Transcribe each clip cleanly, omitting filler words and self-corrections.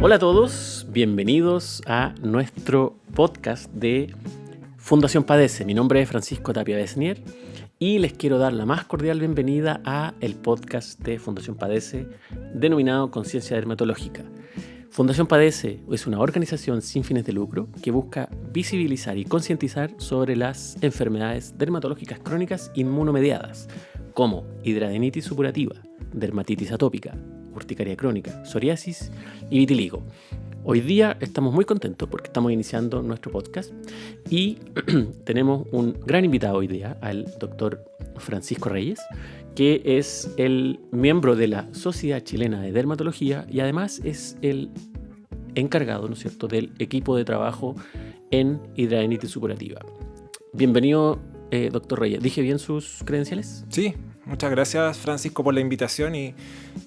Hola a todos, bienvenidos a nuestro podcast de Fundación Padece. Mi nombre es Francisco Tapia Besnier y les quiero dar la más cordial bienvenida a el podcast de Fundación Padece denominado Conciencia Dermatológica. Fundación Padece es una organización sin fines de lucro que busca visibilizar y concientizar sobre las enfermedades dermatológicas crónicas inmunomediadas como hidradenitis supurativa, dermatitis atópica, urticaria crónica, psoriasis y vitiligo. Hoy día estamos muy contentos porque estamos iniciando nuestro podcast y tenemos un gran invitado hoy día, al doctor Francisco Reyes, que es el miembro de la Sociedad Chilena de Dermatología y además es el encargado, ¿no es cierto?, del equipo de trabajo en hidradenitis supurativa. Bienvenido, doctor Reyes. ¿Dije bien sus credenciales? Sí, muchas gracias, Francisco, por la invitación y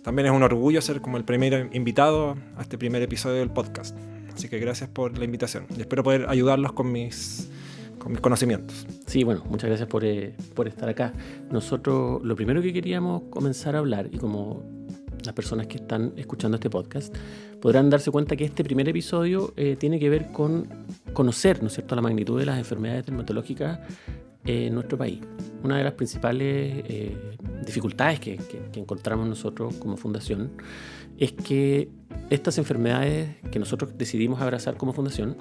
también es un orgullo ser como el primer invitado a este primer episodio del podcast. Así que gracias por la invitación y espero poder ayudarlos con mis conocimientos. Sí, bueno, muchas gracias por estar acá. Nosotros lo primero que queríamos comenzar a hablar, y como las personas que están escuchando este podcast podrán darse cuenta que este primer episodio tiene que ver con conocer, ¿no es cierto?, la magnitud de las enfermedades dermatológicas en nuestro país. Una de las principales dificultades que encontramos nosotros como fundación es que estas enfermedades que nosotros decidimos abrazar como fundación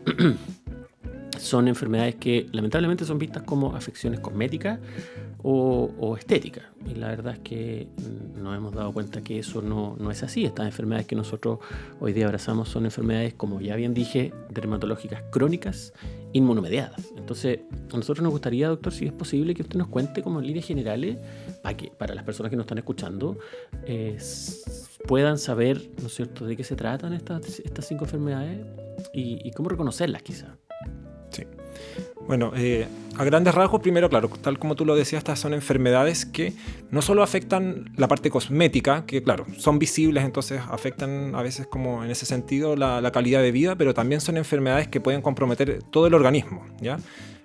son enfermedades que lamentablemente son vistas como afecciones cosméticas o estéticas. Y la verdad es que nos hemos dado cuenta que eso no es así. Estas enfermedades que nosotros hoy día abrazamos son enfermedades, como ya bien dije, dermatológicas crónicas inmunomediadas. Entonces, a nosotros nos gustaría, doctor, si es posible, que usted nos cuente como en líneas generales, para las personas que nos están escuchando, puedan saber, ¿no es cierto?, de qué se tratan estas 5 enfermedades y cómo reconocerlas quizás. Sí. Bueno, a grandes rasgos, primero, claro, tal como tú lo decías, estas son enfermedades que no solo afectan la parte cosmética, que claro, son visibles, entonces afectan a veces como en ese sentido la calidad de vida, pero también son enfermedades que pueden comprometer todo el organismo, ¿ya?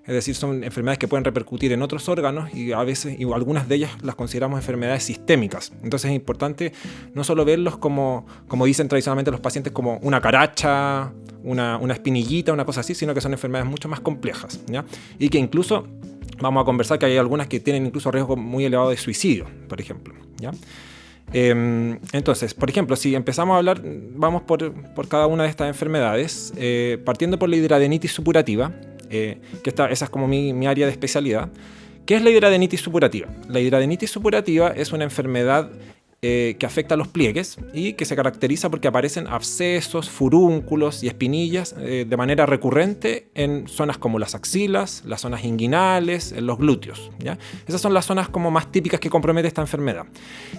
Es decir, son enfermedades que pueden repercutir en otros órganos y a veces, y algunas de ellas las consideramos enfermedades sistémicas. Entonces es importante no solo verlos como dicen tradicionalmente los pacientes, como una caracha, una espinillita, una cosa así, sino que son enfermedades mucho más complejas, ¿ya? Y que incluso vamos a conversar que hay algunas que tienen incluso riesgo muy elevado de suicidio, por ejemplo, ¿ya? Entonces, por ejemplo, si empezamos a hablar, vamos por cada una de estas enfermedades, partiendo por la hidradenitis supurativa, que esa es como mi área de especialidad. ¿Qué es la hidradenitis supurativa? La hidradenitis supurativa es una enfermedad que afecta a los pliegues y que se caracteriza porque aparecen abscesos, furúnculos y espinillas de manera recurrente en zonas como las axilas, las zonas inguinales, en los glúteos, ¿ya? Esas son las zonas como más típicas que compromete esta enfermedad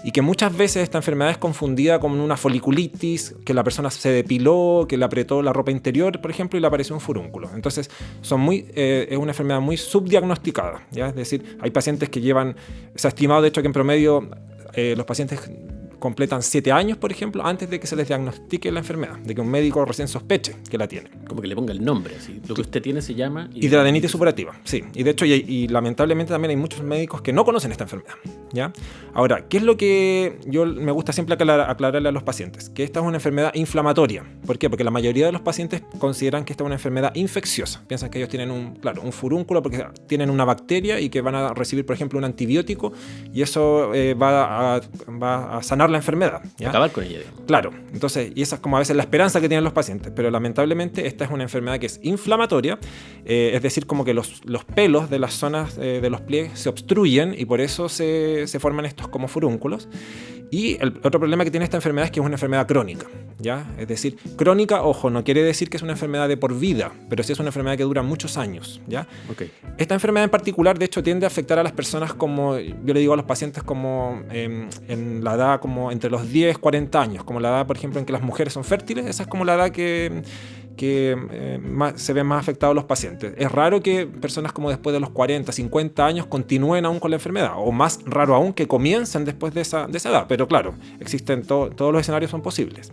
y que muchas veces esta enfermedad es confundida con una foliculitis, que la persona se depiló, que le apretó la ropa interior, por ejemplo, y le apareció un furúnculo. Entonces es una enfermedad muy subdiagnosticada, ¿ya? Es decir, hay pacientes que se ha estimado de hecho que en promedio los pacientes completan 7 años, por ejemplo, antes de que se les diagnostique la enfermedad, de que un médico recién sospeche que la tiene. Como que le ponga el nombre, así. Lo que usted tiene se llama hidradenitis supurativa, sí. Y de hecho, y lamentablemente también hay muchos médicos que no conocen esta enfermedad, ¿ya? Ahora, ¿qué es lo que me gusta siempre aclararle a los pacientes? Que esta es una enfermedad inflamatoria. ¿Por qué? Porque la mayoría de los pacientes consideran que esta es una enfermedad infecciosa. Piensan que ellos tienen un furúnculo porque tienen una bacteria y que van a recibir, por ejemplo, un antibiótico y eso va a sanar la enfermedad, ¿ya? Acabar con ella, digamos. Claro, entonces, y esa es como a veces la esperanza que tienen los pacientes, pero lamentablemente esta es una enfermedad que es inflamatoria, es decir, como que los pelos de las zonas de los pliegues se obstruyen y por eso se forman estos como furúnculos. Y el otro problema que tiene esta enfermedad es que es una enfermedad crónica, ¿ya? Es decir, crónica, ojo, no quiere decir que es una enfermedad de por vida, pero sí es una enfermedad que dura muchos años, ¿ya? Okay. Esta enfermedad en particular, de hecho, tiende a afectar a las personas como, yo le digo a los pacientes como en la edad como entre los 10, 40 años, como la edad, por ejemplo, en que las mujeres son fértiles, esa es como la edad que se ven más afectados los pacientes. Es raro que personas como después de los 40, 50 años continúen aún con la enfermedad, o más raro aún que comiencen después de esa edad, pero claro, existen todos los escenarios son posibles.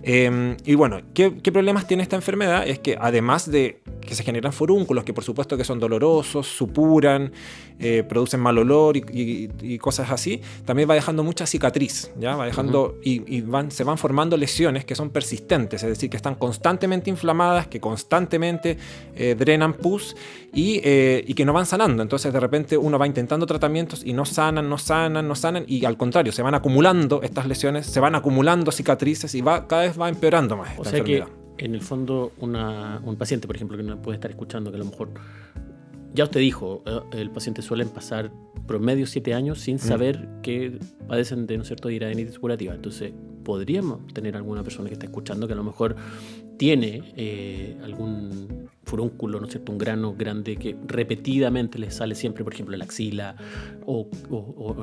Y bueno, ¿qué problemas tiene esta enfermedad? Es que además de que se generan furúnculos, que por supuesto que son dolorosos, supuran, producen mal olor y cosas así, también va dejando mucha cicatriz, ¿ya? Va dejando se van formando lesiones que son persistentes, es decir, que están constantemente inflamadas, que constantemente drenan pus y que no van sanando. Entonces de repente uno va intentando tratamientos y no sanan, y al contrario, se van acumulando estas lesiones, se van acumulando cicatrices y cada vez va empeorando más esta enfermedad. Que en el fondo un paciente, por ejemplo, que nos puede estar escuchando, que a lo mejor, ya usted dijo, el paciente suelen pasar promedio 7 años sin saber que padecen de, ¿no es cierto?, hidradenitis supurativa. Entonces, podríamos tener alguna persona que está escuchando que a lo mejor tiene algún furúnculo, ¿no es cierto?, un grano grande que repetidamente le sale siempre, por ejemplo, en la axila o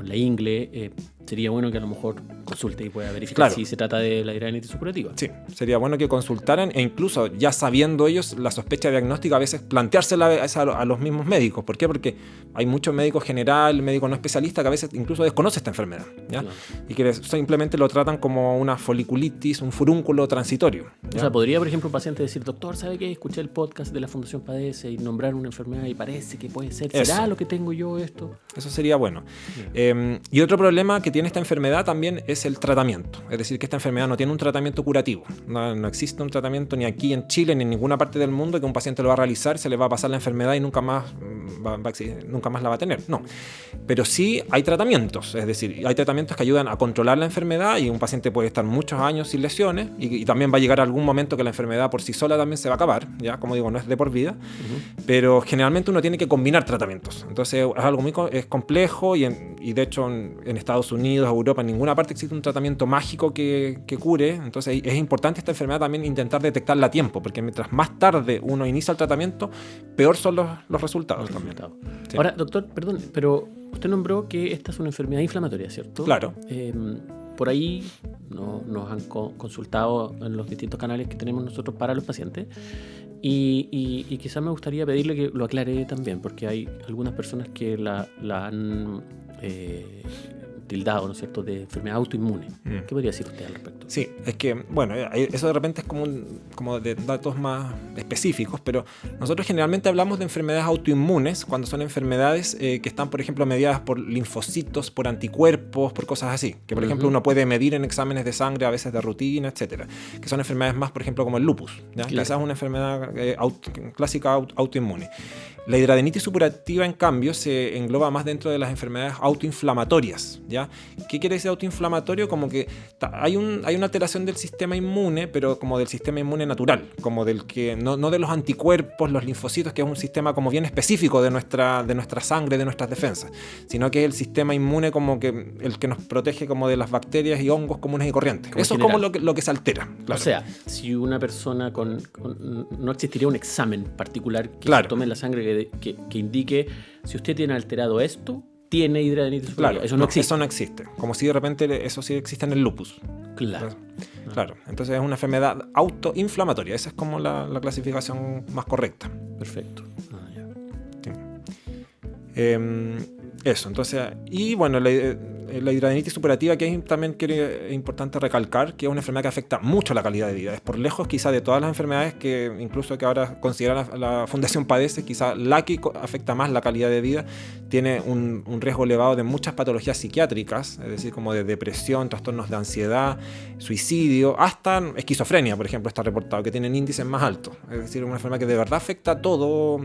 en la ingle. Sería bueno que a lo mejor consulte y pueda verificar si se trata de la hidradenitis supurativa. Sí, sería bueno que consultaran e incluso ya sabiendo ellos la sospecha diagnóstica, a veces planteársela a los mismos médicos. ¿Por qué? Porque hay muchos médicos general, médicos no especialistas que a veces incluso desconocen esta enfermedad, ¿ya? Claro. Y que simplemente lo tratan como una foliculitis, un furúnculo transitorio, ¿ya? O sea, podría, por ejemplo, un paciente decir, doctor, ¿sabe qué? Escuché el podcast de la Fundación Padece y nombrar una enfermedad y parece que puede ser. ¿Será lo que tengo yo esto? Eso sería bueno. Y otro problema que tiene esta enfermedad también es el tratamiento. Es decir, que esta enfermedad no tiene un tratamiento curativo. No existe un tratamiento ni aquí en Chile ni en ninguna parte del mundo que un paciente lo va a realizar, se le va a pasar la enfermedad y nunca más la va a tener. No. Pero sí hay tratamientos. Es decir, hay tratamientos que ayudan a controlar la enfermedad y un paciente puede estar muchos años sin lesiones y también va a llegar algún momento que la enfermedad por sí sola también se va a acabar. ¿Ya? Como digo, no es de por vida. Pero generalmente uno tiene que combinar tratamientos. Entonces es algo muy complejo y de hecho en Estados Unidos, Europa, en ninguna parte existe un tratamiento mágico que cure. Entonces es importante esta enfermedad también intentar detectarla a tiempo, porque mientras más tarde uno inicia el tratamiento, peor son los resultados también. Sí. Ahora, doctor, perdón, pero usted nombró que esta es una enfermedad inflamatoria, ¿cierto? Claro. Por ahí nos han consultado en los distintos canales que tenemos nosotros para los pacientes y quizás me gustaría pedirle que lo aclare también, porque hay algunas personas que la han tildado, ¿no es cierto?, de enfermedad autoinmune. ¿Qué podría decir usted al respecto? Sí, es que, bueno, eso de repente es como de datos más específicos, pero nosotros generalmente hablamos de enfermedades autoinmunes cuando son enfermedades que están, por ejemplo, mediadas por linfocitos, por anticuerpos, por cosas así, que por ejemplo uno puede medir en exámenes de sangre, a veces de rutina, etcétera, que son enfermedades más, por ejemplo, como el lupus, ¿ya? Claro. Esa es una enfermedad clásica autoinmune. La hidradenitis supurativa, en cambio, se engloba más dentro de las enfermedades autoinflamatorias, ¿ya? ¿Qué quiere decir autoinflamatorio? Como que hay una alteración del sistema inmune, pero como del sistema inmune natural, como del que no de los anticuerpos, los linfocitos, que es un sistema como bien específico de nuestra sangre, de nuestras defensas, sino que es el sistema inmune como que el que nos protege como de las bacterias y hongos comunes y corrientes. Eso es como lo que se altera. Claro. O sea, si una persona no existiría un examen particular que se tome la sangre que indique si usted tiene alterado esto, tiene hidradenitis supurativa. Claro, eso no existe. Como si de repente eso sí existe en el lupus. Claro. Claro. Entonces es una enfermedad autoinflamatoria. Esa es como la clasificación más correcta. Perfecto. Sí. Eso, entonces, y bueno, la hidradenitis supurativa, que también es importante recalcar, que es una enfermedad que afecta mucho la calidad de vida. Es por lejos quizá de todas las enfermedades que incluso que ahora considera la Fundación Padece, quizá la que afecta más la calidad de vida. Tiene un riesgo elevado de muchas patologías psiquiátricas, es decir, como de depresión, trastornos de ansiedad, suicidio, hasta esquizofrenia, por ejemplo, está reportado, que tienen índices más altos. Es decir, una enfermedad que de verdad afecta a todo,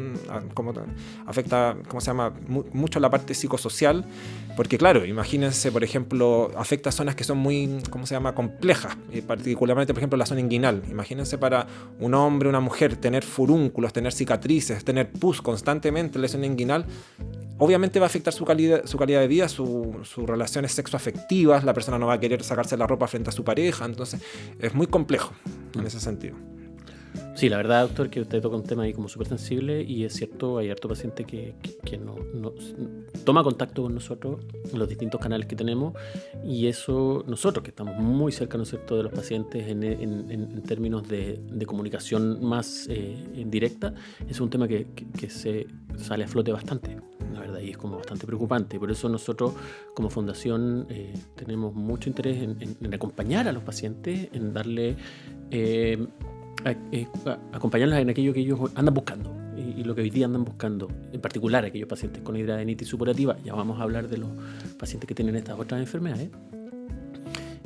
afecta, ¿cómo se llama?, mucho la parte psicosocial, porque claro, imagínense, por ejemplo, afecta zonas que son muy, ¿cómo se llama?, complejas, y particularmente, por ejemplo, la zona inguinal. Imagínense para un hombre, una mujer, tener furúnculos, tener cicatrices, tener pus constantemente en la zona inguinal, obviamente va a afectar su calidad de vida, sus relaciones sexoafectivas, la persona no va a querer sacarse la ropa frente a su pareja, entonces es muy complejo en ese sentido. Sí, la verdad, doctor, que usted toca un tema ahí como súper sensible y es cierto, hay harto paciente que no toma contacto con nosotros en los distintos canales que tenemos y eso, nosotros que estamos muy cerca, ¿no es cierto?, de los pacientes en términos de comunicación más directa, es un tema que se sale a flote bastante, la verdad, y es como bastante preocupante. Por eso nosotros como fundación tenemos mucho interés en acompañar a los pacientes, en darle acompañarlos en aquello que ellos andan buscando. Y lo que hoy día andan buscando, en particular aquellos pacientes con hidradenitis supurativa, ya vamos a hablar de los pacientes que tienen estas otras enfermedades,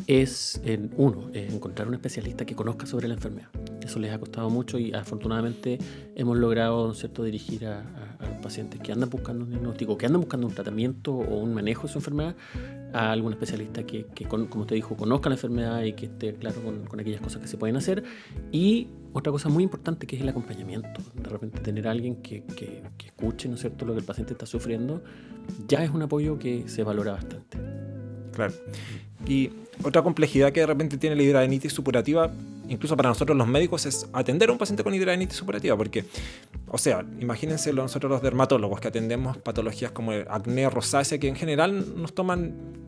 es encontrar un especialista que conozca sobre la enfermedad. Eso les ha costado mucho y afortunadamente hemos logrado, ¿no es cierto?, dirigir a los pacientes que andan buscando un diagnóstico, que andan buscando un tratamiento o un manejo de su enfermedad, a algún especialista que como usted dijo, conozca la enfermedad y que esté claro con aquellas cosas que se pueden hacer. Y otra cosa muy importante que es el acompañamiento. De repente tener a alguien que escuche, ¿no es cierto?, lo que el paciente está sufriendo, ya es un apoyo que se valora bastante. Claro. Y otra complejidad que de repente tiene la hidradenitis supurativa, incluso para nosotros los médicos, es atender a un paciente con hidradenitis supurativa, porque, o sea, imagínense nosotros los dermatólogos que atendemos patologías como el acné, rosácea, que en general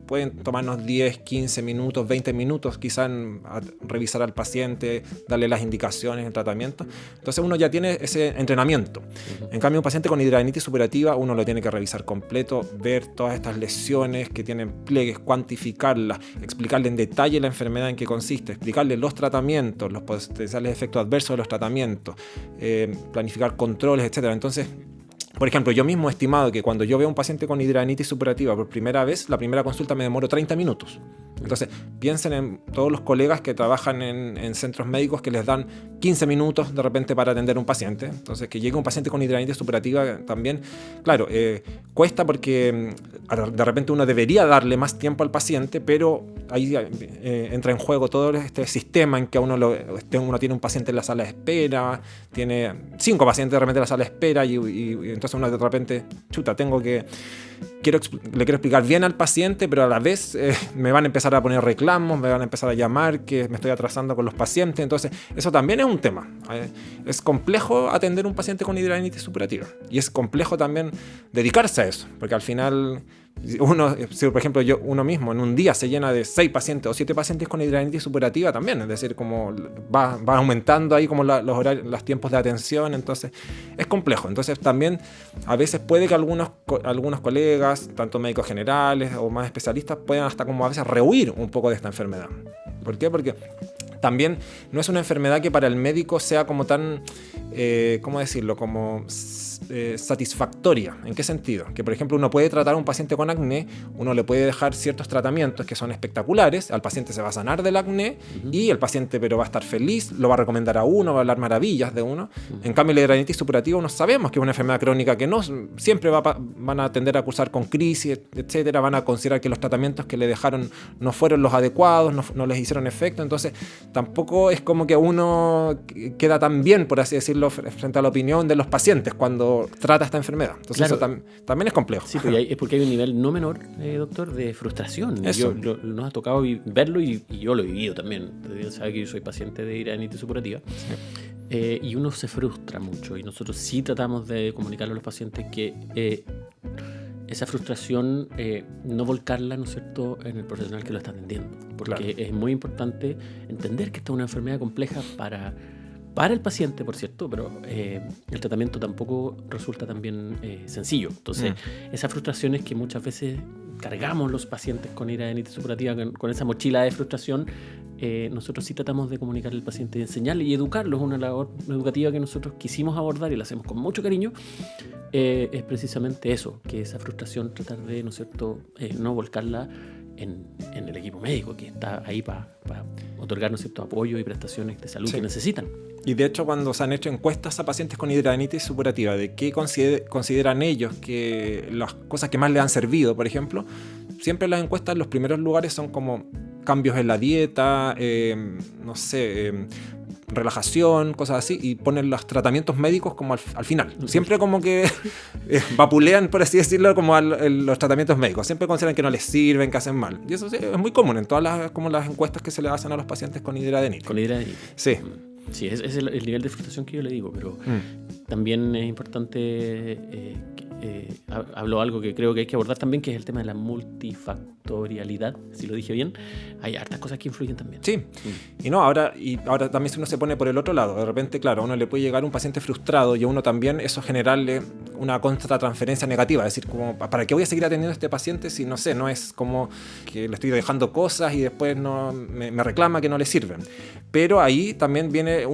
pueden tomarnos 10, 15 minutos, 20 minutos quizá a revisar al paciente, darle las indicaciones, el tratamiento. Entonces uno ya tiene ese entrenamiento. En cambio, un paciente con hidradenitis supurativa uno lo tiene que revisar completo, ver todas estas lesiones que tienen pliegues, cuantificarlas, explicarle en detalle la enfermedad en qué consiste, explicarle los tratamientos, los potenciales efectos adversos de los tratamientos, planificar controles, etc. Entonces, por ejemplo, yo mismo he estimado que cuando yo veo a un paciente con hidradenitis supurativa por primera vez, la primera consulta me demoro 30 minutos. Entonces, piensen en todos los colegas que trabajan en centros médicos que les dan 15 minutos de repente para atender a un paciente. Entonces, que llegue un paciente con hidradenitis supurativa también, claro, cuesta porque de repente uno debería darle más tiempo al paciente, pero ahí entra en juego todo este sistema en que uno tiene un paciente en la sala de espera, tiene 5 pacientes de repente en la sala de espera y entonces uno de repente, le quiero explicar bien al paciente, pero a la vez me van a empezar a poner reclamos, me van a empezar a llamar que me estoy atrasando con los pacientes. Entonces eso también es un tema. Es complejo atender a un paciente con hidradenitis supurativa y es complejo también dedicarse a eso, porque al final si por ejemplo uno mismo en un día se llena de 6 pacientes o 7 pacientes con hidradenitis supurativa también, es decir, como va aumentando ahí como los tiempos de atención, entonces es complejo. Entonces también a veces puede que algunos colegas, tanto médicos generales o más especialistas, puedan hasta como a veces rehuir un poco de esta enfermedad. ¿Por qué? Porque también no es una enfermedad que para el médico sea como tan, ¿cómo decirlo?, como satisfactoria. ¿En qué sentido? Que por ejemplo uno puede tratar a un paciente con acné, uno le puede dejar ciertos tratamientos que son espectaculares, al paciente se va a sanar del acné y el paciente pero va a estar feliz, lo va a recomendar a uno, va a hablar maravillas de uno. En cambio la hidradenitis supurativa no sabemos que es una enfermedad crónica que no siempre van a tender a cursar con crisis, etcétera, van a considerar que los tratamientos que le dejaron no fueron los adecuados, no les hicieron efecto, entonces tampoco es como que uno queda tan bien, por así decirlo, frente a la opinión de los pacientes cuando trata esta enfermedad. Entonces claro, eso también es complejo. Sí, es porque hay un nivel no menor, doctor, de frustración. Nos ha tocado verlo y yo lo he vivido también. Usted sabe que yo soy paciente de hidradenitis supurativa. Sí. Y uno se frustra mucho y nosotros sí tratamos de comunicarle a los pacientes que esa frustración no volcarla, ¿no es cierto?, en el profesional que lo está atendiendo. Porque claro, es muy importante entender que esta es una enfermedad compleja para el paciente, por cierto, pero el tratamiento tampoco resulta también sencillo. Entonces, esas frustraciones que muchas veces cargamos los pacientes con hidradenitis supurativa, con esa mochila de frustración, nosotros sí tratamos de comunicarle al paciente, de enseñarle y educarlo. Es una labor educativa que nosotros quisimos abordar y la hacemos con mucho cariño. Es precisamente eso, que esa frustración tratar de, ¿no es cierto?, no volcarla en el equipo médico que está ahí para otorgar, ¿no es cierto?, apoyo y prestaciones de salud que necesitan. Y de hecho cuando se han hecho encuestas a pacientes con hidradenitis supurativa de qué consideran ellos que las cosas que más les han servido, por ejemplo, siempre las encuestas en los primeros lugares son como cambios en la dieta, relajación, cosas así, y ponen los tratamientos médicos como al final. Siempre como que vapulean, por así decirlo, como los tratamientos médicos. Siempre consideran que no les sirven, que hacen mal. Y eso sí, es muy común en todas las encuestas que se le hacen a los pacientes con hidradenitis. Con hidradenitis. Sí. Sí, es el nivel de frustración que yo le digo, pero también es importante habló algo que creo que hay que abordar también, que es el tema de la multifactorialidad, si lo dije bien. Hay hartas cosas que influyen también. Sí, y ahora también si uno se pone por el otro lado, de repente, claro, a uno le puede llegar un paciente frustrado y a uno también eso generarle una contratransferencia negativa, es decir, como, ¿para qué voy a seguir atendiendo a este paciente si, no sé, no es como que le estoy dejando cosas y después no me reclama que no le sirven? Pero ahí también viene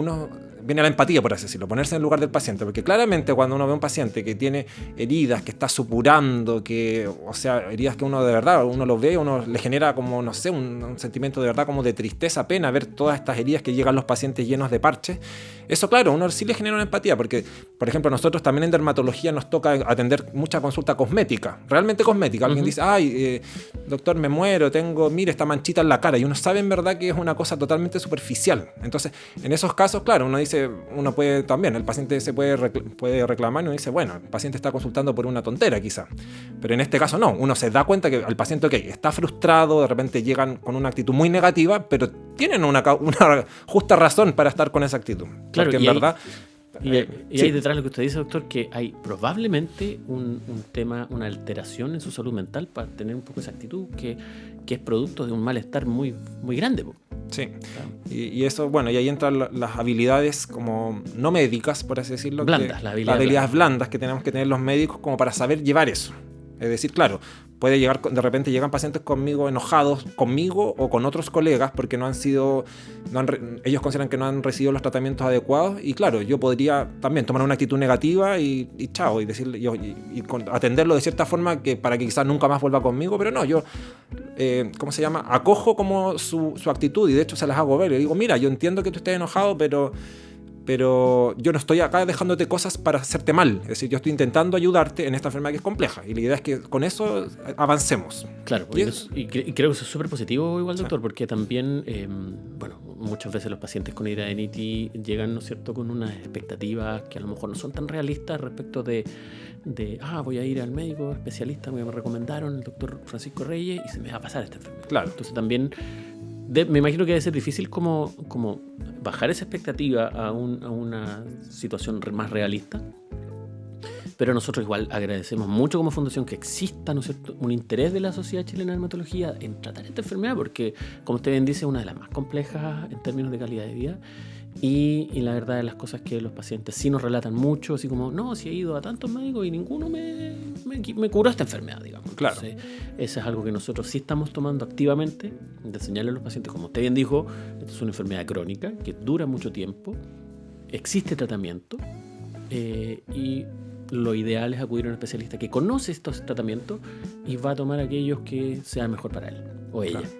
la empatía, por así decirlo, ponerse en el lugar del paciente, porque claramente cuando uno ve a un paciente que tiene heridas, que está supurando, heridas que uno de verdad, uno lo ve, uno le genera como, no sé, un sentimiento de verdad como de tristeza, pena, ver todas estas heridas que llegan los pacientes llenos de parches. Eso, claro, uno sí le genera una empatía, porque, por ejemplo, nosotros también en dermatología nos toca atender mucha consulta cosmética, realmente cosmética. Alguien dice, ay, doctor, me muero, mire esta manchita en la cara, y uno sabe en verdad que es una cosa totalmente superficial. Entonces, en esos casos, claro, uno puede también, el paciente se puede reclamar y uno dice, bueno, el paciente está consultando por una tontera quizá, pero en este caso no, uno se da cuenta que el paciente, está frustrado, de repente llegan con una actitud muy negativa, pero tienen una justa razón para estar con esa actitud. Claro, porque en verdad... Y hay detrás lo que usted dice, doctor, que hay probablemente un tema, una alteración en su salud mental para tener un poco esa actitud que es producto de un malestar muy, muy grande. Sí, claro. Y eso, bueno, y ahí entran las habilidades como no médicas, por así decirlo. Blandas, las habilidades blandas que tenemos que tener los médicos como para saber llevar eso. Es decir, claro, de repente llegan pacientes conmigo enojados conmigo o con otros colegas porque ellos consideran que no han recibido los tratamientos adecuados, y claro, yo podría también tomar una actitud negativa y chao, y decirle atenderlo de cierta forma para que quizás nunca más vuelva conmigo, pero no, yo acojo como su actitud, y de hecho se las hago ver, le digo, mira, yo entiendo que tú estés enojado, pero yo no estoy acá dejándote cosas para hacerte mal. Es decir, yo estoy intentando ayudarte en esta enfermedad que es compleja. Y la idea es que con eso avancemos. Claro, y creo que eso es súper positivo igual, doctor, porque también, muchas veces los pacientes con hidradenitis llegan, ¿no es cierto?, con unas expectativas que a lo mejor no son tan realistas respecto de voy a ir al médico especialista, me recomendaron el doctor Francisco Reyes y se me va a pasar esta enfermedad. Claro. Entonces también... me imagino que debe ser difícil como bajar esa expectativa a una situación más realista, pero nosotros igual agradecemos mucho como fundación que exista, ¿no es cierto?, un interés de la Sociedad Chilena de Dermatología en tratar esta enfermedad, porque, como usted bien dice, es una de las más complejas en términos de calidad de vida. Y la verdad de las cosas que los pacientes sí nos relatan mucho, así como, no, si he ido a tantos médicos y ninguno me curó esta enfermedad, digamos. Claro. Entonces, eso es algo que nosotros sí estamos tomando activamente, de enseñarle a los pacientes, como usted bien dijo, esta es una enfermedad crónica que dura mucho tiempo, existe tratamiento, y lo ideal es acudir a un especialista que conoce estos tratamientos y va a tomar aquellos que sean mejor para él o ella. Claro.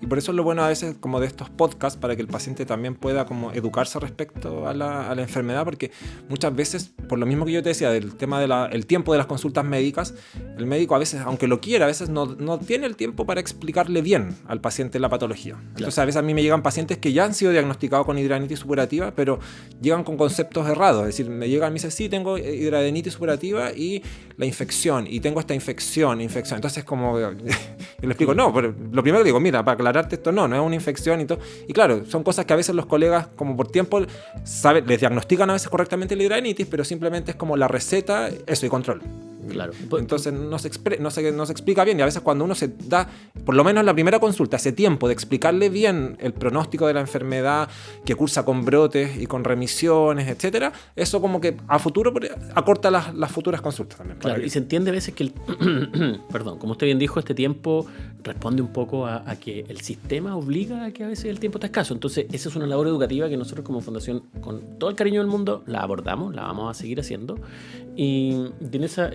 Y por eso es lo bueno a veces como de estos podcasts, para que el paciente también pueda como educarse respecto a la enfermedad, porque muchas veces, por lo mismo que yo te decía del tema del tiempo de las consultas médicas, el médico a veces, aunque lo quiera, a veces no tiene el tiempo para explicarle bien al paciente la patología. Claro. Entonces a veces a mí me llegan pacientes que ya han sido diagnosticados con hidradenitis supurativa, pero llegan con conceptos errados. Es decir, me llegan y me dicen, sí, tengo hidradenitis supurativa y la infección, y tengo esta infección. Entonces como yo le explico, no, pero lo primero que digo, mira, para aclararte esto, no es una infección y todo. Y claro, son cosas que a veces los colegas, como por tiempo, les diagnostican a veces correctamente la hidradenitis, pero simplemente es como la receta, eso, y control. Claro. Entonces no se explica bien, y a veces cuando uno se da, por lo menos en la primera consulta, ese tiempo de explicarle bien el pronóstico de la enfermedad, que cursa con brotes y con remisiones, etcétera, eso como que a futuro acorta las futuras consultas también. Claro, y se entiende a veces que perdón, como usted bien dijo, este tiempo responde un poco a que el sistema obliga a que a veces el tiempo está escaso. Entonces esa es una labor educativa que nosotros como fundación, con todo el cariño del mundo, la abordamos, la vamos a seguir haciendo, y en esa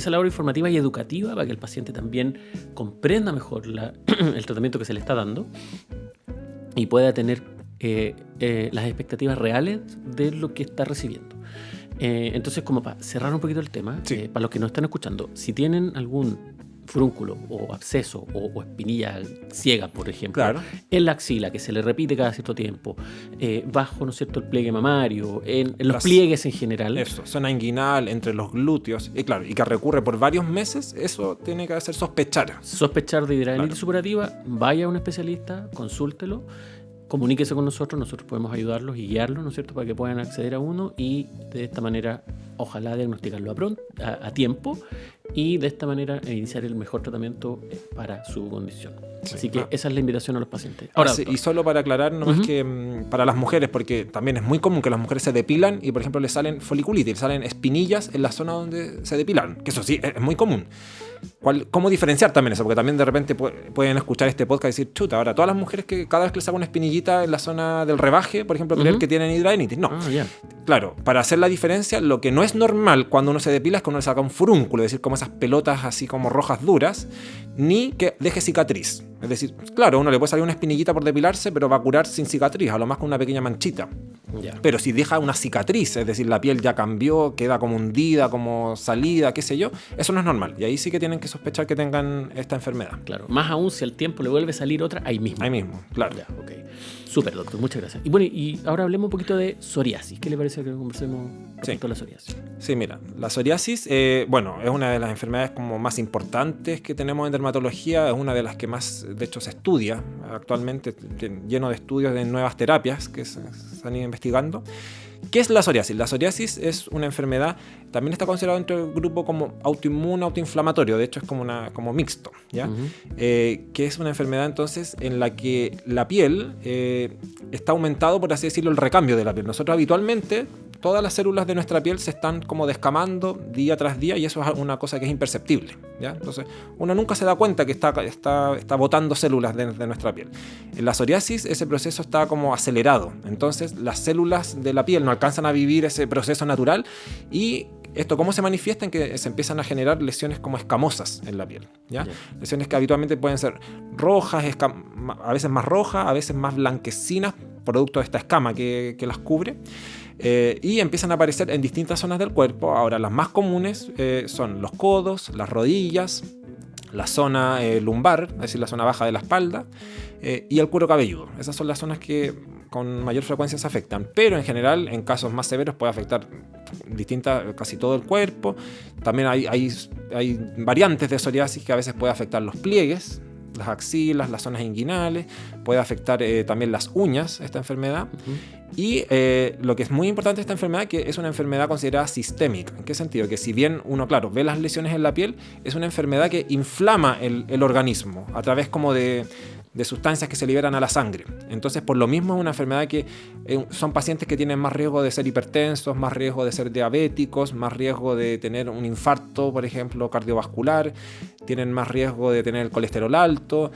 labor informativa y educativa, para que el paciente también comprenda mejor el tratamiento que se le está dando y pueda tener las expectativas reales de lo que está recibiendo. Entonces, como para cerrar un poquito el tema, sí. Para los que nos están escuchando, si tienen algún furúnculo o absceso o espinilla ciega, por ejemplo, claro, en la axila, que se le repite cada cierto tiempo, bajo, ¿no es cierto?, el pliegue mamario, en los pliegues en general. Eso, zona inguinal, entre los glúteos, y claro, y que recurre por varios meses, eso tiene que hacer sospechar. Sospechar de hidradenitis supurativa, vaya a un especialista, consúltelo, comuníquese con nosotros podemos ayudarlos y guiarlos, ¿no es cierto?, para que puedan acceder a uno y de esta manera ojalá diagnosticarlo a tiempo y de esta manera iniciar el mejor tratamiento para su condición. Sí, así que esa es la invitación a los pacientes. Ahora, sí, y solo para aclarar, nomás que para las mujeres, porque también es muy común que las mujeres se depilan y, por ejemplo, les salen foliculitis, salen espinillas en la zona donde se depilan, que eso sí, es muy común. ¿Cómo diferenciar también eso? Porque también de repente pueden escuchar este podcast y decir, chuta, ahora todas las mujeres que cada vez que les saca una espinillita en la zona del rebaje, por ejemplo, creer que tienen hidradenitis. No. Claro, para hacer la diferencia, lo que no es normal cuando uno se depila es que uno le saca un furúnculo, es decir, como esas pelotas así como rojas duras, ni que deje cicatriz. Es decir, claro, uno le puede salir una espinillita por depilarse, pero va a curar sin cicatriz, a lo más con una pequeña manchita. Pero si deja una cicatriz, es decir, la piel ya cambió, queda como hundida, como salida, qué sé yo, eso no es normal. Y ahí sí que tienen que sospechar que tengan esta enfermedad. Claro, más aún si al tiempo le vuelve a salir otra, ahí mismo. Ahí mismo, claro. Ya, okay. Súper, doctor, muchas gracias. Y bueno, y ahora hablemos un poquito de psoriasis. ¿Qué le parece que conversemos respecto a la psoriasis? Sí, mira, la psoriasis, es una de las enfermedades como más importantes que tenemos en dermatología, es una de las que más, de hecho, se estudia actualmente, lleno de estudios de nuevas terapias que se han ido investigando. ¿Qué es la psoriasis? La psoriasis es una enfermedad, también está considerado dentro del grupo como autoinmune, autoinflamatorio, de hecho es como mixto, ¿ya? Que es una enfermedad entonces en la que la piel está aumentado, por así decirlo, el recambio de la piel. Nosotros habitualmente, todas las células de nuestra piel se están como descamando día tras día y eso es una cosa que es imperceptible, ¿ya? Entonces uno nunca se da cuenta que está botando células de nuestra piel. En la psoriasis ese proceso está como acelerado, entonces las células de la piel no alcanzan a vivir ese proceso natural y esto cómo se manifiesta en que se empiezan a generar lesiones como escamosas en la piel, ¿ya? Lesiones que habitualmente pueden ser rojas, a veces más rojas, a veces más blanquecinas, producto de esta escama que las cubre. Y empiezan a aparecer en distintas zonas del cuerpo. Ahora las más comunes son los codos, las rodillas, la zona lumbar, es decir, la zona baja de la espalda, y el cuero cabelludo. Esas son las zonas que con mayor frecuencia se afectan, pero en general en casos más severos puede afectar casi todo el cuerpo. También hay variantes de psoriasis que a veces puede afectar los pliegues, las axilas, las zonas inguinales, puede afectar también las uñas, esta enfermedad. Y lo que es muy importante de esta enfermedad, que es una enfermedad considerada sistémica. ¿En qué sentido? Que si bien uno, claro, ve las lesiones en la piel, es una enfermedad que inflama el organismo a través como de sustancias que se liberan a la sangre. Entonces, por lo mismo es una enfermedad que son pacientes que tienen más riesgo de ser hipertensos, más riesgo de ser diabéticos, más riesgo de tener un infarto, por ejemplo, cardiovascular, tienen más riesgo de tener el colesterol alto,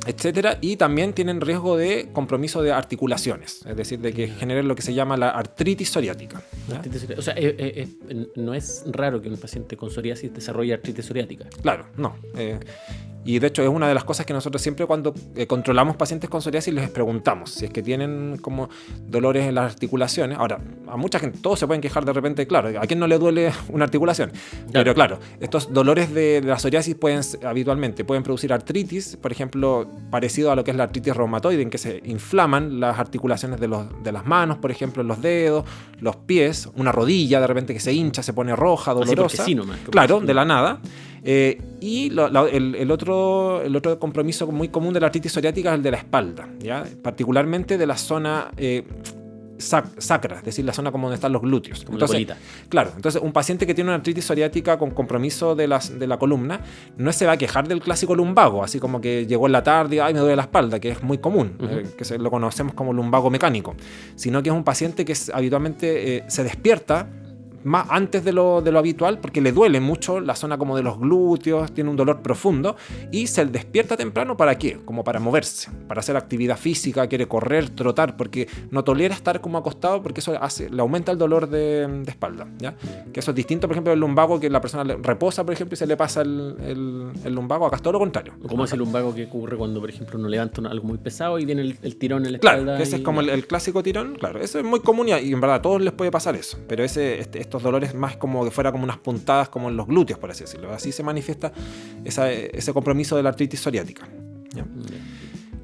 etcétera, y también tienen riesgo de compromiso de articulaciones, es decir, de que generen lo que se llama la artritis psoriática. O sea, no es raro que un paciente con psoriasis desarrolle artritis psoriática. Claro, no. Y de hecho es una de las cosas que nosotros siempre cuando controlamos pacientes con psoriasis les preguntamos si es que tienen como dolores en las articulaciones. Ahora, a mucha gente, todos se pueden quejar de repente, claro, ¿a quién no le duele una articulación? Claro. Pero claro, estos dolores de la psoriasis habitualmente pueden producir artritis, por ejemplo, parecido a lo que es la artritis reumatoide, en que se inflaman las articulaciones de las manos, por ejemplo, los dedos, los pies, una rodilla de repente que se hincha, se pone roja, dolorosa. Así nomás, claro, de la nada. Y el otro compromiso muy común de la artritis psoriática es el de la espalda, ¿ya? Particularmente de la zona sacra, es decir, la zona como donde están los glúteos. Como entonces, la colita. Claro, entonces un paciente que tiene una artritis psoriática con compromiso de la columna no se va a quejar del clásico lumbago, así como que llegó en la tarde y ay, me duele la espalda, que es muy común, que lo conocemos como lumbago mecánico, sino que es un paciente que habitualmente se despierta más antes de lo habitual porque le duele mucho la zona como de los glúteos, tiene un dolor profundo y se despierta temprano. ¿Para qué? Como para moverse, para hacer actividad física, quiere correr, trotar, porque no tolera estar como acostado porque eso le aumenta el dolor de espalda, ¿ya? Que eso es distinto, por ejemplo, del lumbago, que la persona reposa, por ejemplo, y se le pasa el lumbago. Acá es todo lo contrario. ¿Cómo es el lumbago que ocurre cuando, por ejemplo, uno levanta algo muy pesado y viene el tirón en la espalda? Claro, ese es como el clásico tirón, claro, eso es muy común y en verdad a todos les puede pasar eso, pero estos dolores más como que fuera como unas puntadas como en los glúteos, por así decirlo. Así se manifiesta ese compromiso de la artritis psoriática, ¿ya?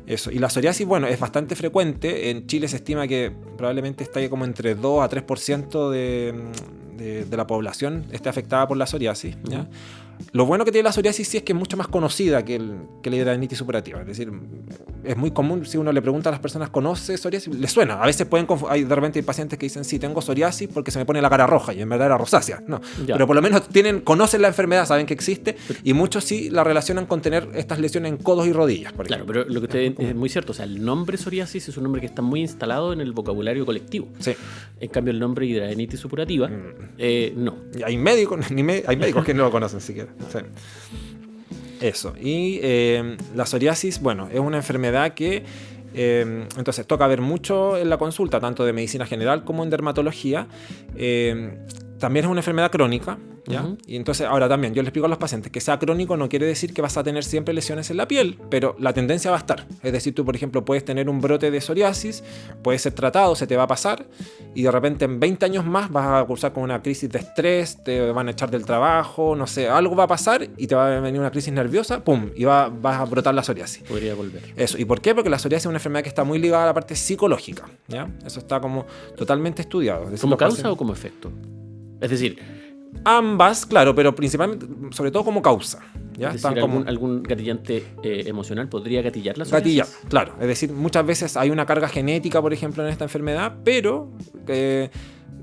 Eso. Y la psoriasis, bueno, es bastante frecuente. En Chile se estima que probablemente está como entre 2 a 3% de la población esté afectada por la psoriasis, ¿ya? Lo bueno que tiene la psoriasis sí es que es mucho más conocida que la hidradenitis supurativa. Es decir, es muy común, si uno le pregunta a las personas, ¿conoce psoriasis? Les suena. A veces hay de repente hay pacientes que dicen, sí, tengo psoriasis porque se me pone la cara roja, y en verdad era rosácea. No, pero por lo menos conocen la enfermedad, saben que existe, y muchos sí la relacionan con tener estas lesiones en codos y rodillas, por ejemplo. Pero lo que usted es muy cierto. O sea, el nombre psoriasis es un nombre que está muy instalado en el vocabulario colectivo. Sí. En cambio, el nombre hidradenitis supurativa, no. Y hay médicos que no lo conocen siquiera. Sí. Eso. Y la psoriasis, bueno, es una enfermedad que entonces toca ver mucho en la consulta, tanto de medicina general como en dermatología. También es una enfermedad crónica, ¿ya? Uh-huh. Y entonces, ahora también, yo les explico a los pacientes que sea crónico no quiere decir que vas a tener siempre lesiones en la piel, pero la tendencia va a estar. Es decir, tú, por ejemplo, puedes tener un brote de psoriasis, puede ser tratado, se te va a pasar, y de repente en 20 años más vas a cursar con una crisis de estrés, te van a echar del trabajo, no sé, algo va a pasar y te va a venir una crisis nerviosa, ¡pum! Y vas a brotar la psoriasis. Podría volver. Eso. ¿Y por qué? Porque la psoriasis es una enfermedad que está muy ligada a la parte psicológica, ¿ya? Eso está como totalmente estudiado. ¿Como causa o como efecto? Es decir, ambas, claro, pero principalmente, sobre todo como causa. ¿Ya? Es decir, algún gatillante emocional podría gatillar la psoriasis. Gatillar, claro. Es decir, muchas veces hay una carga genética, por ejemplo, en esta enfermedad, pero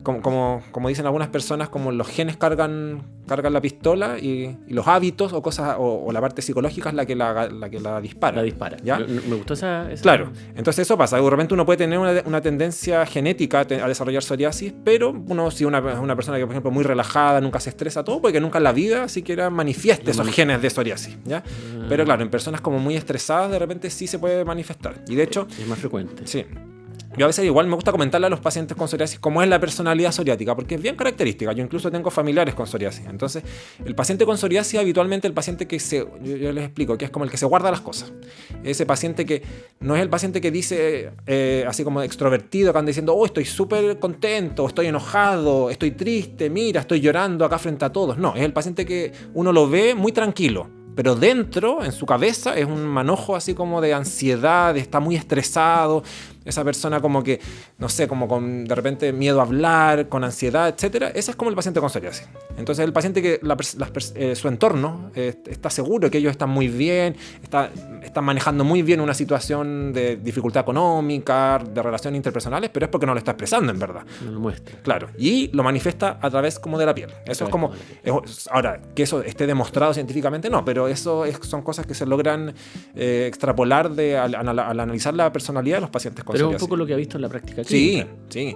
como dicen algunas personas, como los genes cargan la pistola y los hábitos o cosas o la parte psicológica es la que la dispara. La dispara. ¿Ya? Me gustó esa... Claro. Entonces eso pasa. De repente uno puede tener una tendencia genética a desarrollar psoriasis, pero si una persona que, por ejemplo, muy relajada, nunca se estresa, todo, puede que nunca en la vida siquiera manifieste esos genes de psoriasis, ¿ya? Pero claro, en personas como muy estresadas, de repente sí se puede manifestar. Y de hecho... Es más frecuente. Sí. Yo a veces igual me gusta comentarle a los pacientes con psoriasis cómo es la personalidad psoriática, porque es bien característica. Yo incluso tengo familiares con psoriasis. Entonces, el paciente con psoriasis habitualmente el paciente que yo les explico, que es como el que se guarda las cosas. Ese paciente que no es el paciente que dice así como extrovertido, que anda diciendo, oh, estoy súper contento, estoy enojado, estoy triste, mira, estoy llorando acá frente a todos. No, es el paciente que uno lo ve muy tranquilo, pero dentro, en su cabeza, es un manojo así como de ansiedad, está muy estresado. Esa persona como que, no sé, como con de repente miedo a hablar, con ansiedad, etcétera. Ese es como el paciente con psoriasis. Entonces el paciente que su entorno está seguro que ellos están muy bien, están manejando muy bien una situación de dificultad económica, de relaciones interpersonales, pero es porque no lo está expresando en verdad. No lo muestra. Claro. Y lo manifiesta a través como de la piel. Eso es como... ahora, que eso esté demostrado científicamente, no, pero eso son cosas que se logran extrapolar al analizar la personalidad de los pacientes con psoriasis. Pero es un poco lo que ha visto en la práctica clínica. Sí.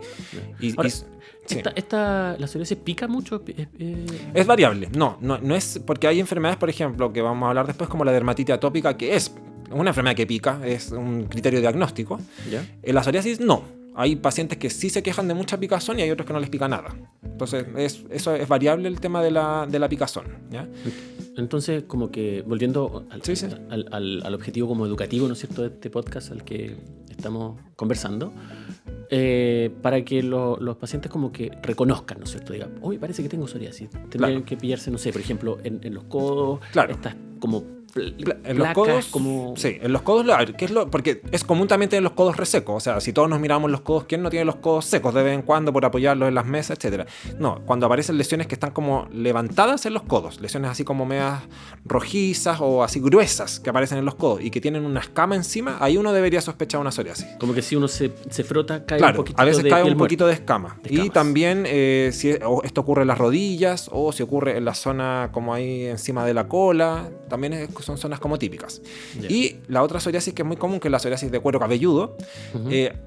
Ahora, ¿la psoriasis pica mucho? Es variable. No es porque hay enfermedades, por ejemplo, que vamos a hablar después, como la dermatitis atópica, que es una enfermedad que pica, es un criterio diagnóstico. ¿Ya? En la psoriasis no. Hay pacientes que sí se quejan de mucha picazón y hay otros que no les pica nada. Entonces, eso es variable el tema de la picazón, ¿ya? Entonces, como que volviendo al objetivo como educativo, ¿no es cierto?, de este podcast al que estamos conversando, para que los pacientes como que reconozcan, ¿no es cierto? Digan, hoy parece que tengo psoriasis. Tendrían que pillarse, no sé, por ejemplo, en los codos, estas como... En los codos, como... Sí, en los codos, porque es común también tener los codos resecos. O sea, si todos nos miramos los codos, ¿quién no tiene los codos secos de vez en cuando por apoyarlos en las mesas, etcétera? No, cuando aparecen lesiones que están como levantadas en los codos, lesiones así como medias rojizas o así gruesas que aparecen en los codos y que tienen una escama encima, ahí uno debería sospechar una psoriasis. Como que si uno se frota, cae un poquito a veces de cae piel un poquito de escama. Y también si esto ocurre en las rodillas o si ocurre en la zona como ahí encima de la cola, también son zonas como típicas. Yeah. Y la otra psoriasis que es muy común, que es la psoriasis de cuero cabelludo,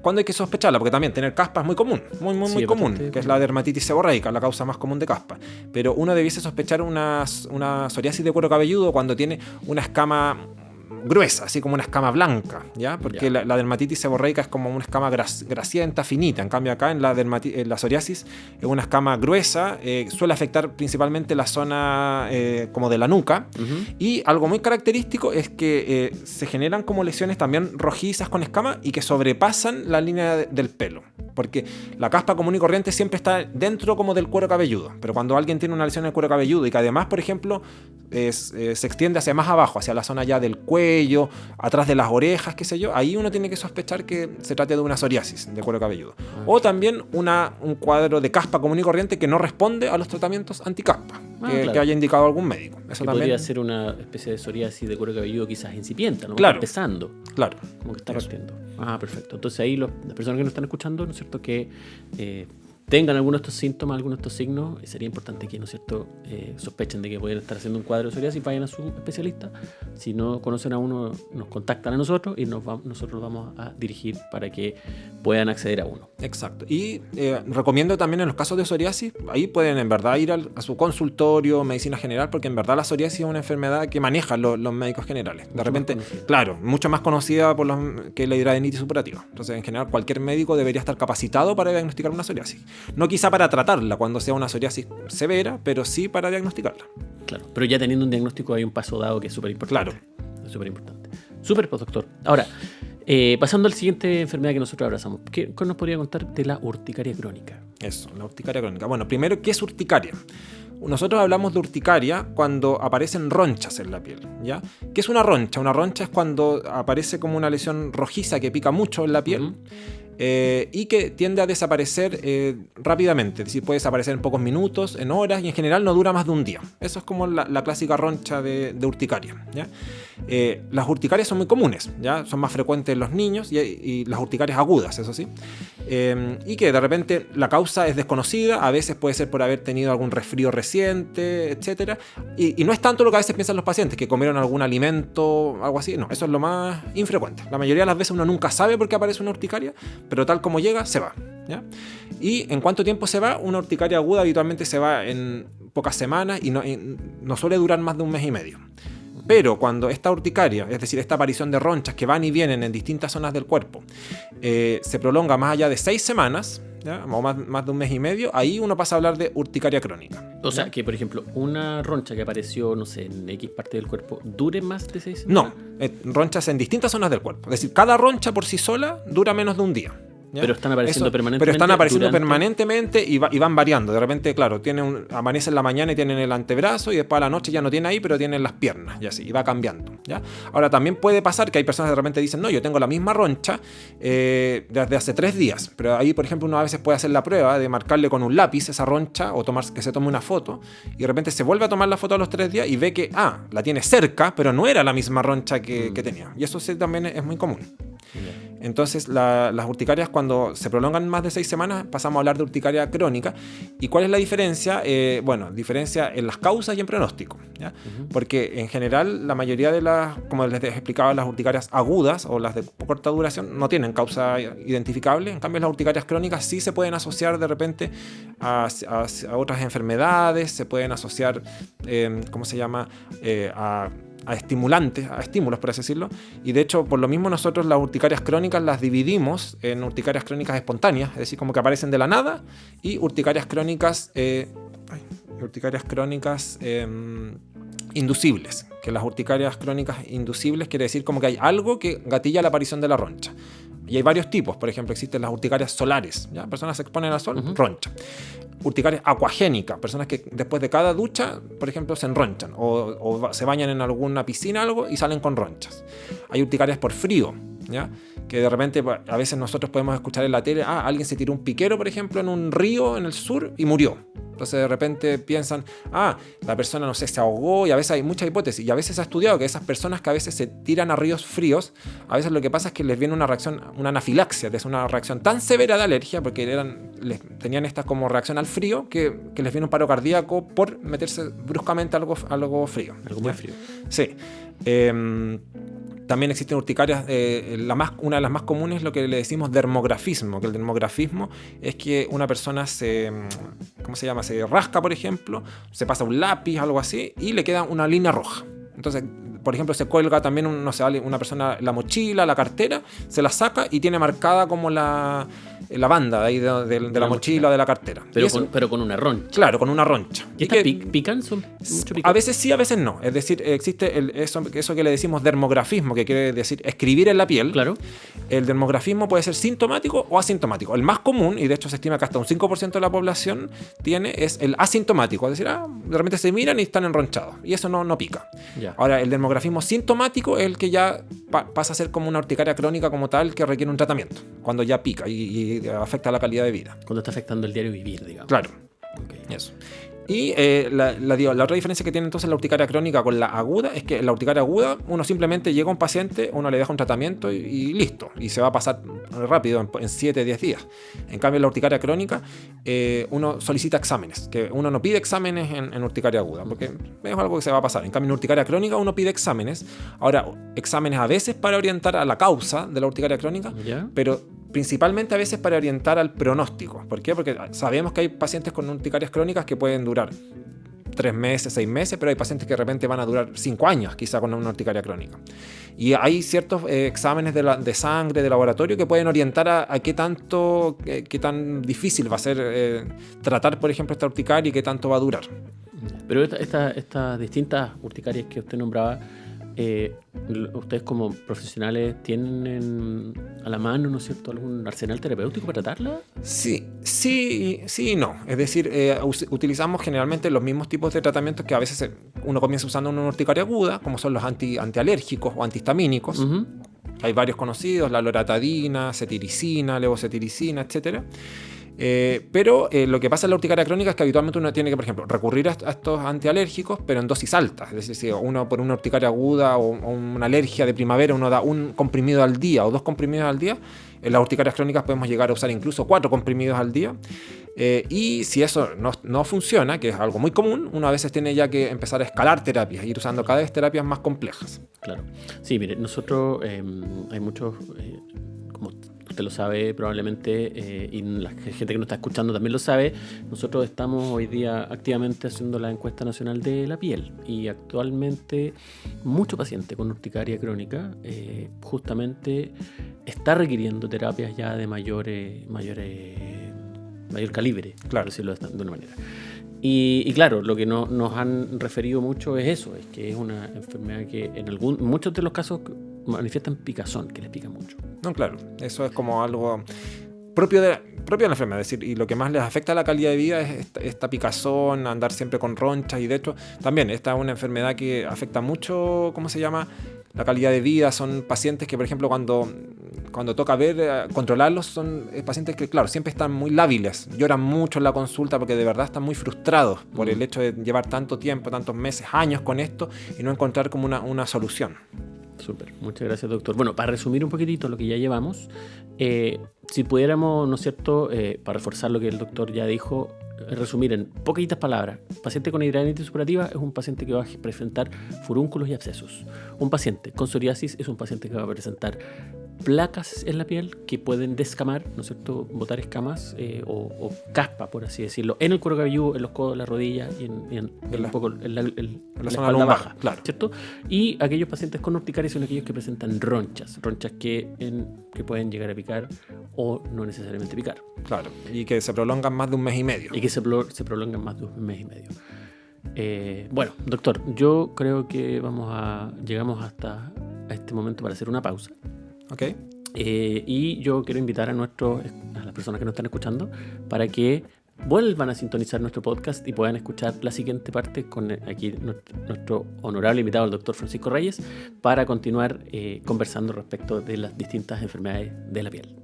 ¿cuándo hay que sospecharla? Porque también tener caspa es muy común, muy común, que es la dermatitis seborreica, la causa más común de caspa. Pero uno debiese sospechar una psoriasis de cuero cabelludo cuando tiene una escama gruesa, así como una escama blanca, ¿ya? Porque la dermatitis seborreica es como una escama grasienta, finita. En cambio acá en la psoriasis es una escama gruesa, suele afectar principalmente la zona como de la nuca. Y algo muy característico es que se generan como lesiones también rojizas con escama y que sobrepasan la línea del pelo. porque la caspa común y corriente siempre está dentro como del cuero cabelludo, pero cuando alguien tiene una lesión en el cuero cabelludo y que además, por ejemplo, se extiende hacia más abajo, hacia la zona ya del cuello, atrás de las orejas, qué sé yo, ahí uno tiene que sospechar que se trate de una psoriasis de cuero cabelludo. O también un cuadro de caspa común y corriente que no responde a los tratamientos anticaspa que haya indicado algún médico. Eso que también podría ser una especie de psoriasis de cuero cabelludo quizás incipiente, ¿no? Claro. Empezando. Claro. Como que está partiendo. Perfecto. Entonces ahí las personas que nos están escuchando, ¿no es cierto?, que tengan algunos de estos síntomas, algunos de estos signos, sería importante que, ¿no es cierto?, sospechen de que pueden estar haciendo un cuadro de psoriasis y vayan a su especialista. Si no conocen a uno, nos contactan a nosotros y nosotros los vamos a dirigir para que puedan acceder a uno. Exacto. Y recomiendo también en los casos de psoriasis, ahí pueden en verdad ir a su consultorio, medicina general, porque en verdad la psoriasis es una enfermedad que manejan los médicos generales. De repente, claro, mucho más conocida que la hidradenitis supurativa. Entonces, en general, cualquier médico debería estar capacitado para diagnosticar una psoriasis. No quizá para tratarla cuando sea una psoriasis severa, pero sí para diagnosticarla. Claro, pero ya teniendo un diagnóstico hay un paso dado que es súper importante. Claro. Es súper importante. Súper, pues, doctor. Ahora, pasando a la siguiente enfermedad que nosotros abrazamos, ¿qué nos podría contar de la urticaria crónica? Eso, la urticaria crónica. Bueno, primero, ¿qué es urticaria? Nosotros hablamos de urticaria cuando aparecen ronchas en la piel, ¿ya? ¿Qué es una roncha? Una roncha es cuando aparece como una lesión rojiza que pica mucho en la piel. Y que tiende a desaparecer rápidamente, es decir, puede desaparecer en pocos minutos, en horas, y en general no dura más de un día. Eso es como la clásica roncha de urticaria, ¿ya? Las urticarias son muy comunes, ¿ya? Son más frecuentes en los niños y las urticarias agudas, eso sí, y que de repente la causa es desconocida, a veces puede ser por haber tenido algún resfrío reciente, etc. Y no es tanto lo que a veces piensan los pacientes, que comieron algún alimento, algo así. No, eso es lo más infrecuente. La mayoría de las veces uno nunca sabe por qué aparece una urticaria, pero tal como llega, se va, ¿ya? ¿Y en cuánto tiempo se va? Una urticaria aguda habitualmente se va en pocas semanas y no suele durar más de un mes y medio. Pero cuando esta urticaria, es decir, esta aparición de ronchas que van y vienen en distintas zonas del cuerpo, se prolonga más allá de 6 semanas, ¿ya? O más de un mes y medio, ahí uno pasa a hablar de urticaria crónica. O sea, que por ejemplo, una roncha que apareció, no sé, en X parte del cuerpo, ¿dure más de 6 semanas? No, ronchas en distintas zonas del cuerpo. Es decir, cada roncha por sí sola dura menos de un día. ¿Ya? Pero están apareciendo permanentemente. Pero están apareciendo permanentemente y van variando. De repente, claro, amanece en la mañana y tienen el antebrazo y después a la noche ya no tiene ahí, pero tienen las piernas y así, y va cambiando, ¿ya? Ahora, también puede pasar que hay personas que de repente dicen, no, yo tengo la misma roncha desde hace 3 días, pero ahí, por ejemplo, uno a veces puede hacer la prueba de marcarle con un lápiz esa roncha o que se tome una foto y de repente se vuelve a tomar la foto a los 3 días y ve que, la tiene cerca, pero no era la misma roncha que tenía. Y eso sí, también es muy común. Entonces, las urticarias, cuando se prolongan más de 6 semanas, pasamos a hablar de urticaria crónica. ¿Y cuál es la diferencia? Diferencia en las causas y en pronóstico, ¿ya? Porque en general, la mayoría de como les explicaba, las urticarias agudas o las de corta duración no tienen causa identificable. En cambio, las urticarias crónicas sí se pueden asociar de repente a otras enfermedades, se pueden asociar, a estimulantes, a estímulos, por así decirlo. Y de hecho, por lo mismo nosotros las urticarias crónicas las dividimos en urticarias crónicas espontáneas, es decir, como que aparecen de la nada, y urticarias crónicas inducibles. Que las urticarias crónicas inducibles quiere decir como que hay algo que gatilla la aparición de la roncha. Y hay varios tipos. Por ejemplo, existen las urticarias solares, ¿ya? Personas se exponen al sol, roncha. Urticarias acuagénicas, personas que después de cada ducha, por ejemplo, se enronchan o se bañan en alguna piscina algo y salen con ronchas. Hay urticarias por frío, ¿ya? Que de repente a veces nosotros podemos escuchar en la tele, alguien se tiró un piquero, por ejemplo, en un río en el sur y murió. Entonces de repente piensan, la persona, no sé, se ahogó, y a veces hay muchas hipótesis. Y a veces se ha estudiado que esas personas que a veces se tiran a ríos fríos, a veces lo que pasa es que les viene una reacción, una anafilaxia, que es una reacción tan severa de alergia, porque tenían esta como reacción al frío, que les viene un paro cardíaco por meterse bruscamente algo frío. Algo muy frío. Sí. También existen urticarias, una de las más comunes es lo que le decimos dermografismo, que el dermografismo es que una persona se rasca, por ejemplo, se pasa un lápiz, algo así, y le queda una línea roja. Entonces, por ejemplo, se cuelga también, no sé, una persona la mochila, la cartera, se la saca y tiene marcada como la banda de ahí de la mochila o de la cartera. Pero con una roncha. Claro, con una roncha. ¿Y estas pican? ¿Son mucho pican? A veces sí, a veces no. Es decir, existe eso que le decimos dermografismo, que quiere decir escribir en la piel. Claro. El dermografismo puede ser sintomático o asintomático. El más común, y de hecho se estima que hasta un 5% de la población es el asintomático. Es decir, de repente se miran y están enronchados. Y eso no pica. Ya. Ahora, el dermografismo sintomático es el que ya pasa a ser como una urticaria crónica como tal, que requiere un tratamiento. Cuando ya pica y afecta la calidad de vida. Cuando está afectando el diario vivir, digamos. Claro. Okay. Eso. Y la otra diferencia que tiene entonces la urticaria crónica con la aguda es que en la urticaria aguda uno simplemente llega a un paciente, uno le deja un tratamiento y listo. Y se va a pasar rápido, en 7-10 días. En cambio, en la urticaria crónica uno solicita exámenes, que uno no pide exámenes en urticaria aguda, porque es algo que se va a pasar. En cambio, en urticaria crónica uno pide exámenes. Ahora, exámenes a veces para orientar a la causa de la urticaria crónica, ¿Ya? pero principalmente a veces para orientar al pronóstico. ¿Por qué? Porque sabemos que hay pacientes con urticarias crónicas que pueden durar 3 meses, 6 meses, pero hay pacientes que de repente van a durar 5 años quizá con una urticaria crónica. Y hay ciertos exámenes de sangre, de laboratorio, que pueden orientar a qué tan difícil va a ser tratar, por ejemplo, esta urticaria y qué tanto va a durar. Pero estas distintas urticarias que usted nombraba, ustedes como profesionales tienen a la mano, ¿no es cierto?, algún arsenal terapéutico para tratarla. Sí y no. Es decir, utilizamos generalmente los mismos tipos de tratamientos que a veces uno comienza usando en una urticaria aguda, como son los antialérgicos o antihistamínicos. Uh-huh. Hay varios conocidos, la loratadina, cetiricina, levocetiricina, etc. Pero lo que pasa en la urticaria crónica es que habitualmente uno tiene que, por ejemplo, recurrir a estos antialérgicos, pero en dosis altas. Es decir, si uno por una urticaria aguda o una alergia de primavera uno da un comprimido al día o 2 comprimidos al día, en las urticarias crónicas podemos llegar a usar incluso 4 comprimidos al día. Y si eso no funciona, que es algo muy común, uno a veces tiene ya que empezar a escalar terapias, ir usando cada vez terapias más complejas. Claro. Sí, mire, nosotros hay muchos, como usted lo sabe probablemente, y la gente que nos está escuchando también lo sabe, nosotros estamos hoy día activamente haciendo la encuesta nacional de la piel y actualmente mucho paciente con urticaria crónica justamente está requiriendo terapias ya de mayor calibre, Claro. por decirlo de una manera. Y claro, lo que nos han referido mucho es eso, es que es una enfermedad que en muchos de los casos manifiestan picazón, que les pica mucho. No, claro, eso es como algo propio de la enfermedad, es decir, y lo que más les afecta a la calidad de vida es esta picazón, andar siempre con ronchas, y de hecho también esta es una enfermedad que afecta mucho, ¿cómo se llama?, la calidad de vida. Son pacientes que, por ejemplo, cuando toca controlarlos, son pacientes que, claro, siempre están muy lábiles, lloran mucho en la consulta porque de verdad están muy frustrados por el hecho de llevar tanto tiempo, tantos meses, años con esto y no encontrar como una solución. Súper, muchas gracias, doctor. Bueno, para resumir un poquitito lo que ya llevamos, si pudiéramos, ¿no es cierto?, para reforzar lo que el doctor ya dijo, resumir en poquitas palabras: paciente con hidradenitis supurativa es un paciente que va a presentar furúnculos y abscesos. Un paciente con psoriasis es un paciente que va a presentar placas en la piel que pueden descamar, ¿no es cierto?, botar escamas o caspa, por así decirlo, en el cuero cabelludo, en los codos, las rodillas y en la zona lumbar, baja, claro. ¿cierto? Y aquellos pacientes con urticaria son aquellos que presentan ronchas que pueden llegar a picar o no necesariamente picar. Claro, y que se prolongan más de un mes y medio. Y que se prolongan más de un mes y medio. Bueno, doctor, yo creo que llegamos hasta este momento para hacer una pausa. Ok. Y yo quiero invitar a las personas que nos están escuchando para que vuelvan a sintonizar nuestro podcast y puedan escuchar la siguiente parte con aquí nuestro honorable invitado, el doctor Francisco Reyes, para continuar conversando respecto de las distintas enfermedades de la piel.